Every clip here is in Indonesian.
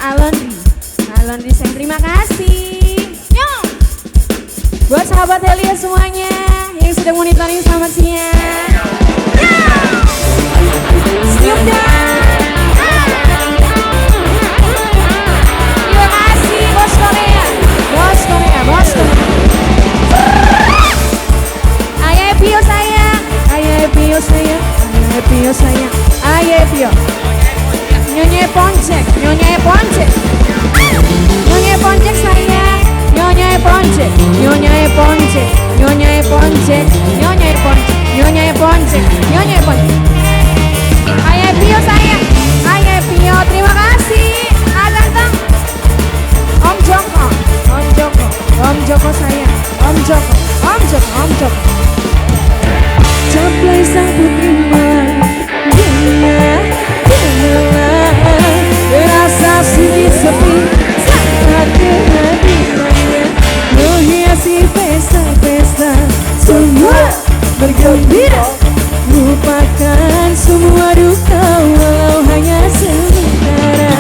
Alondri sayang, terima kasih. Yo. Buat sahabat Helia semuanya yang sedang monitoring, selamat siang. Yo. Senyum dong. Terima kasih Bos Korea. Bos Korea, Bos Korea. Ayah Epio sayang, Ayah Epio sayang, Ayah Epio sayang, Ayah Epio. Nyonya Poncek, Nyonya Poncek, Nyonya Poncek sayang, Nyonya Poncek, Nyonya Poncek, Nyonya Poncek, Nyonya Poncek, Nyonya Poncek, Nyonya Poncek. Ayah Pio sayang, Ayah Pio, terima kasih. Ganteng. Om Joko, Om Joko, Om Joko sayang, Om Joko, Om Joko, Om Joko. Capai sang putri malam, terasa sunyi sepi saat kehadirannya menghiasi pesta-pesta, semua bergembira, lupakan semua duka walau hanya sementara.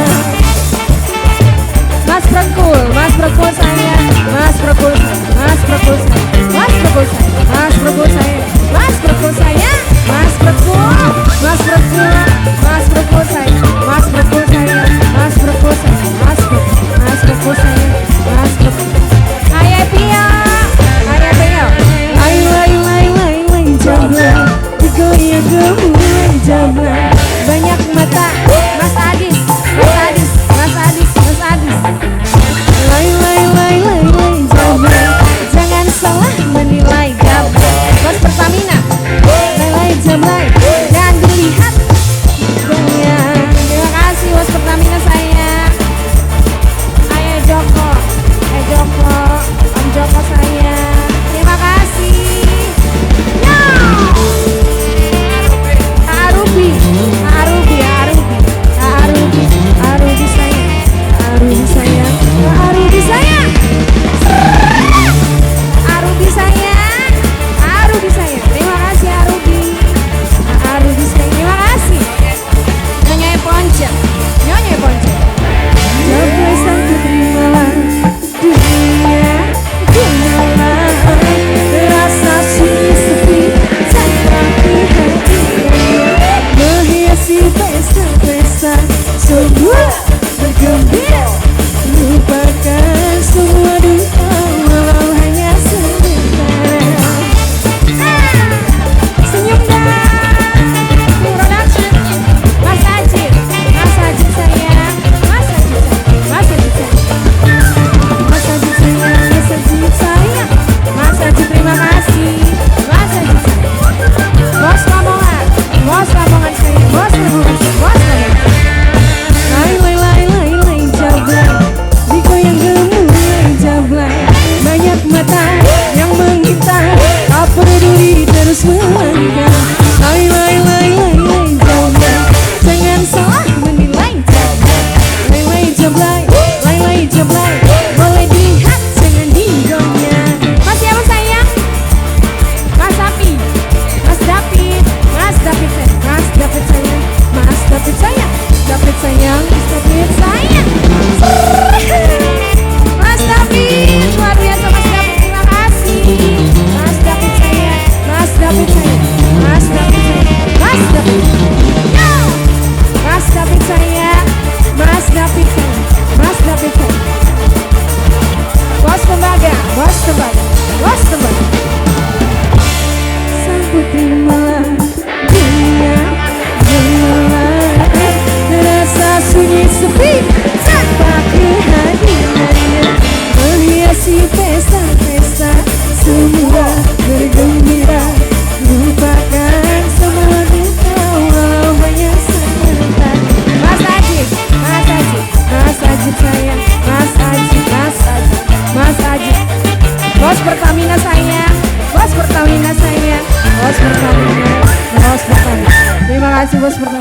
Mas Prekul saya, Mas Prekul saya, Mas Prekul saya, Mas Prekul saya, Mas Prekul saya, Mas Prekul saya, Mas Prekul, Mas Prekul, Mas Prekul saya, Mas Prekul saya, Mas Prekul saya, Mas Prekul, Mas Prekul saya, Mas Prekul. Ayah Pio, Ayah Pio. Lay jablang, digoyang gemulai jablang. Banyak mata, Mas Adis, Mas Adis, Mas Adis, Mas Adis. Lay jablang, jangan salah menilai jablang. Bos Pertamina, lay jablang, jangan dilihat goyang. Terima kasih Bos Pertamina sayang. Ayah Joko, Joko, Om Joko sayang. Terima kasih. Yo. Arubi, Arubi, Arubi, Arubi, Arubi sayang, Arubi sayang, Arubi sayang, Arubi sayang, Arubi sayang. Terima kasih Arubi, Arubi sayang. Terima kasih. Nyonya Poncek, Nyonya Poncek. Capai sang putri malam, dunia gemerlap, terasa sunyi sepi tanpa kehadirannya menghiasi pesta-pesta, semua bergembira, lupakan semua duka walau hanya sementara. Senyum dah. Production. Mas Ajit, Mas Ajit sayang, Mas Ajit sayang, Mas Ajit sayang, Mas Ajit sayang, Mas Ajit sayang, Mas Ajit terima kasih, Mas Ajit sayang. Bos Lamongan, Bos Lamongan sayang, Bos Lamongan, Bos Lamongan. Lay jablang, digoyang gemulai jablang. Banyak mata yang mengintai, tak peduli terus melangkah. Lay jablang, jangan salah menilai jablang. Lay jablang, boleh dilihat jangan digoyang. Mas siapa sayang? Mas Dapi, Mas David, Mas David sayang, Mas David sayang, Mas David sayang, David sayang, Mas David sayang. Mas David, luar biasa Mas David, terima kasih. Mas David sayang, Mas David sayang, Mas David sayang, Mas David. Yo! Mas David sayang, Mas David sayang, Mas David sayang. Bos Tembaga, Bos Tembaga, Bos Tembaga. Sang putri malam, dunia gemerlap, terasa sunyi sepi tanpa kehadirannya menghiasi pesta-pesta, semua bergembira, lupakan semua duka walau hanya sebentar. Mas Ajit, Mas Ajit, Mas Ajit sayang, Mas Ajit, Mas Ajit, Mas Ajit. Bos Pertamina sayang, Bos Pertamina sayang, Bos Pertamina, Bos Pertamina. Terima kasih Bos Pertamina.